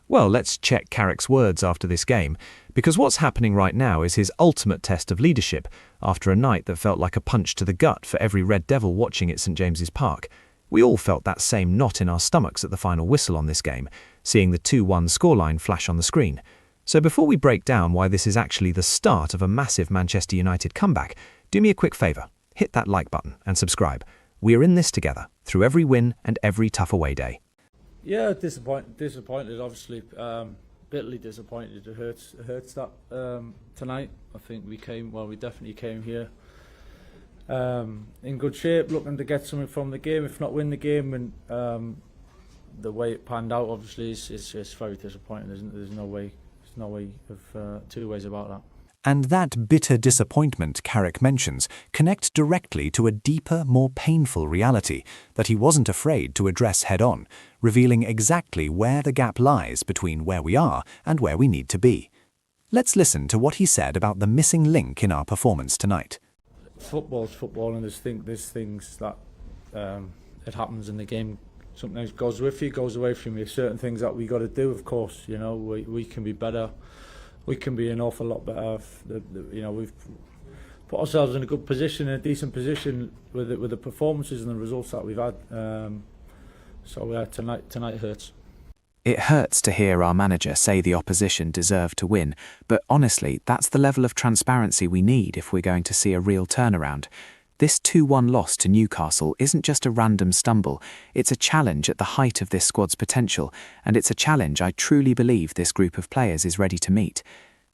Well, let's check Carrick's words after this game, because what's happening right now is his ultimate test of leadership after a night that felt like a punch to the gut for every Red Devil watching at St James's Park. We all felt that same knot in our stomachs at the final whistle on this game, seeing the 2-1 scoreline flash on the screen. So before we break down why this is actually the start of a massive Manchester United comeback, do me a quick favour, hit that like button and subscribe. We are in this together, through every win and every tough away day. Yeah, disappointed. Obviously, bitterly disappointed. It hurts that tonight. I think we definitely came here in good shape, looking to get something from the game, if not win the game. And the way it panned out, obviously, is very disappointing. There's no way of two ways about that. And that bitter disappointment Carrick mentions connects directly to a deeper, more painful reality that he wasn't afraid to address head-on, revealing exactly where the gap lies between where we are and where we need to be. Let's listen to what he said about the missing link in our performance tonight. Football's football, and there's things that it happens in the game. Sometimes goes with you, goes away from you. Certain things that we got to do, of course. You know, we can be better. We can be an awful lot better. We've put ourselves in a good position, in a decent position with the performances and the results that we've had. Tonight hurts. It hurts to hear our manager say the opposition deserved to win, but honestly, that's the level of transparency we need if we're going to see a real turnaround. This 2-1 loss to Newcastle isn't just a random stumble, it's a challenge at the height of this squad's potential, and it's a challenge I truly believe this group of players is ready to meet.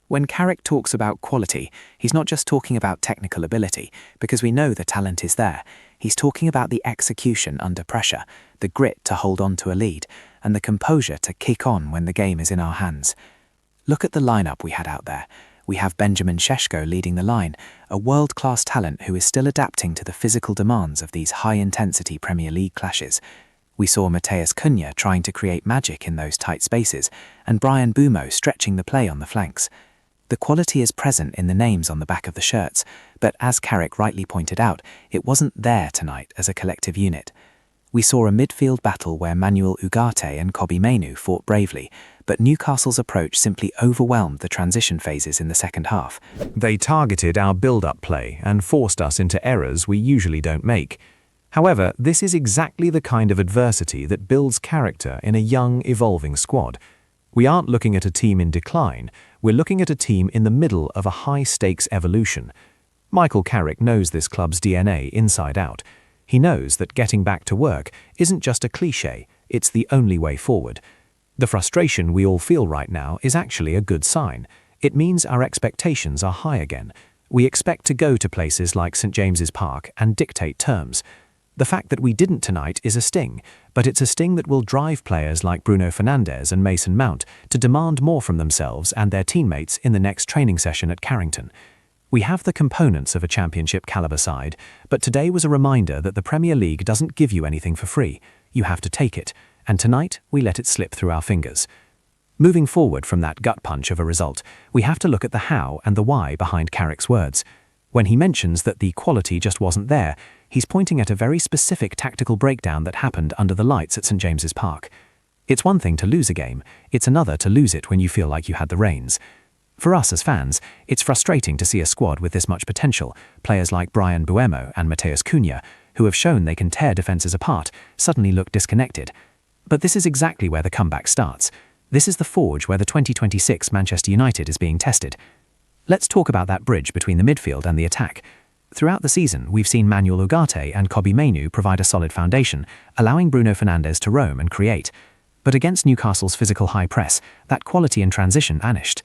When Carrick talks about quality, he's not just talking about technical ability, because we know the talent is there. He's talking about the execution under pressure, the grit to hold on to a lead, and the composure to kick on when the game is in our hands. Look at the lineup we had out there. We have Benjamin Šeško leading the line, a world-class talent who is still adapting to the physical demands of these high-intensity Premier League clashes. We saw Matheus Cunha trying to create magic in those tight spaces, and Bryan Mbeumo stretching the play on the flanks. The quality is present in the names on the back of the shirts, but as Carrick rightly pointed out, it wasn't there tonight as a collective unit. We saw a midfield battle where Manuel Ugarte and Kobbie Mainoo fought bravely, but Newcastle's approach simply overwhelmed the transition phases in the second half. They targeted our build-up play and forced us into errors we usually don't make. However, this is exactly the kind of adversity that builds character in a young, evolving squad. We aren't looking at a team in decline, we're looking at a team in the middle of a high-stakes evolution. Michael Carrick knows this club's DNA inside out. He knows that getting back to work isn't just a cliché, it's the only way forward. The frustration we all feel right now is actually a good sign. It means our expectations are high again. We expect to go to places like St James's Park and dictate terms. The fact that we didn't tonight is a sting, but it's a sting that will drive players like Bruno Fernandes and Mason Mount to demand more from themselves and their teammates in the next training session at Carrington. We have the components of a championship caliber side, but today was a reminder that the Premier League doesn't give you anything for free. You have to take it, and tonight we let it slip through our fingers. Moving forward from that gut punch of a result, we have to look at the how and the why behind Carrick's words. When he mentions that the quality just wasn't there, he's pointing at a very specific tactical breakdown that happened under the lights at St James's Park. It's one thing to lose a game, it's another to lose it when you feel like you had the reins. For us as fans, it's frustrating to see a squad with this much potential, players like Bryan Mbeumo and Matheus Cunha, who have shown they can tear defences apart, suddenly look disconnected. But this is exactly where the comeback starts. This is the forge where the 2026 Manchester United is being tested. Let's talk about that bridge between the midfield and the attack. Throughout the season, we've seen Manuel Ugarte and Kobbie Mainoo provide a solid foundation, allowing Bruno Fernandes to roam and create. But against Newcastle's physical high press, that quality in transition vanished.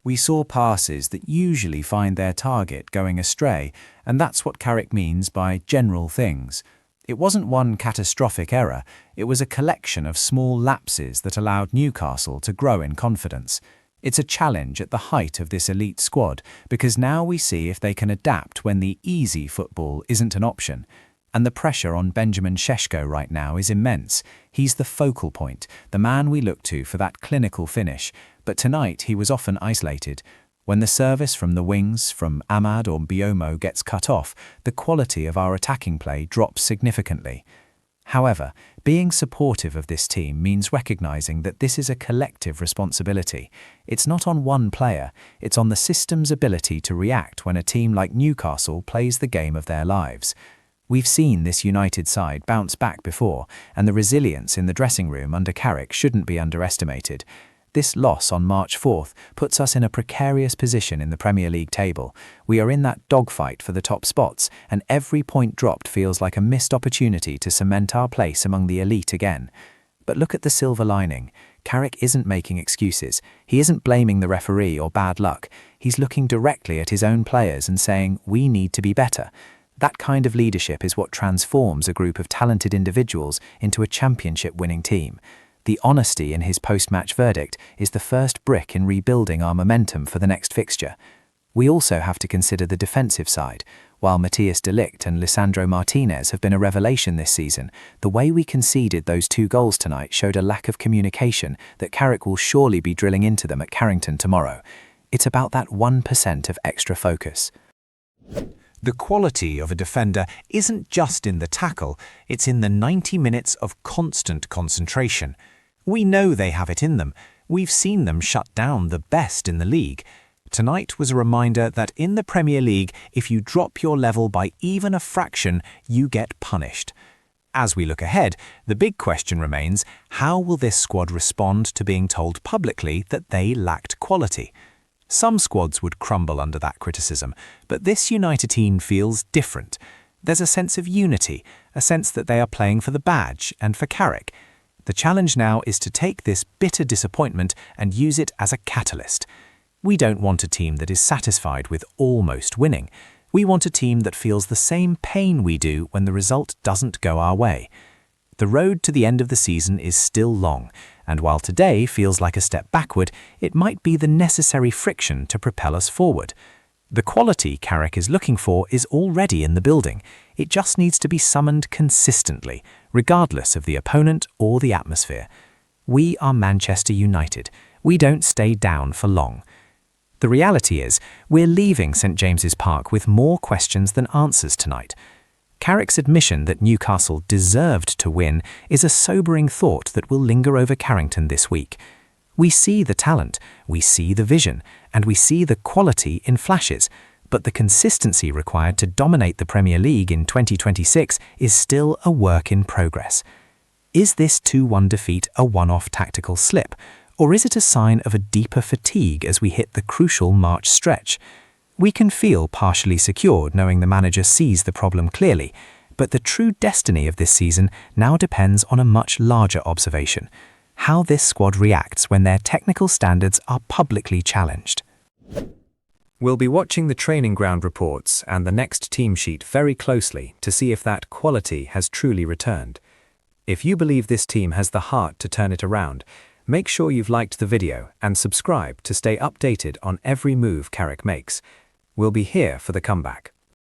We saw passes that usually find their target going astray, and that's what Carrick means by general things. It wasn't one catastrophic error, it was a collection of small lapses that allowed Newcastle to grow in confidence. It's a challenge at the height of this elite squad, because now we see if they can adapt when the easy football isn't an option. And the pressure on Benjamin Šeško right now is immense. He's the focal point, the man we look to for that clinical finish. But tonight he was often isolated. When the service from the wings, from Amad or Mbeumo gets cut off, the quality of our attacking play drops significantly. However, being supportive of this team means recognizing that this is a collective responsibility. It's not on one player, it's on the system's ability to react when a team like Newcastle plays the game of their lives. We've seen this United side bounce back before, and the resilience in the dressing room under Carrick shouldn't be underestimated. This loss on March 4th puts us in a precarious position in the Premier League table. We are in that dogfight for the top spots, and every point dropped feels like a missed opportunity to cement our place among the elite again. But look at the silver lining. Carrick isn't making excuses. He isn't blaming the referee or bad luck. He's looking directly at his own players and saying, "We need to be better." That kind of leadership is what transforms a group of talented individuals into a championship-winning team. The honesty in his post-match verdict is the first brick in rebuilding our momentum for the next fixture. We also have to consider the defensive side. While Matthias de Ligt and Lisandro Martinez have been a revelation this season, the way we conceded those 2 goals tonight showed a lack of communication that Carrick will surely be drilling into them at Carrington tomorrow. It's about that 1% of extra focus. The quality of a defender isn't just in the tackle, it's in the 90 minutes of constant concentration. We know they have it in them. We've seen them shut down the best in the league. Tonight was a reminder that in the Premier League, if you drop your level by even a fraction, you get punished. As we look ahead, the big question remains, how will this squad respond to being told publicly that they lacked quality? Some squads would crumble under that criticism, but this United team feels different. There's a sense of unity, a sense that they are playing for the badge and for Carrick. The challenge now is to take this bitter disappointment and use it as a catalyst. We don't want a team that is satisfied with almost winning. We want a team that feels the same pain we do when the result doesn't go our way. The road to the end of the season is still long, and while today feels like a step backward, it might be the necessary friction to propel us forward. The quality Carrick is looking for is already in the building. It just needs to be summoned consistently, regardless of the opponent or the atmosphere. We are Manchester United. We don't stay down for long. The reality is, we're leaving St James's Park with more questions than answers tonight. Carrick's admission that Newcastle deserved to win is a sobering thought that will linger over Carrington this week. We see the talent, we see the vision, and we see the quality in flashes, but the consistency required to dominate the Premier League in 2026 is still a work in progress. Is this 2-1 defeat a one-off tactical slip, or is it a sign of a deeper fatigue as we hit the crucial March stretch? We can feel partially secured knowing the manager sees the problem clearly, but the true destiny of this season now depends on a much larger observation: how this squad reacts when their technical standards are publicly challenged. We'll be watching the training ground reports and the next team sheet very closely to see if that quality has truly returned. If you believe this team has the heart to turn it around, make sure you've liked the video and subscribe to stay updated on every move Carrick makes. We'll be here for the comeback.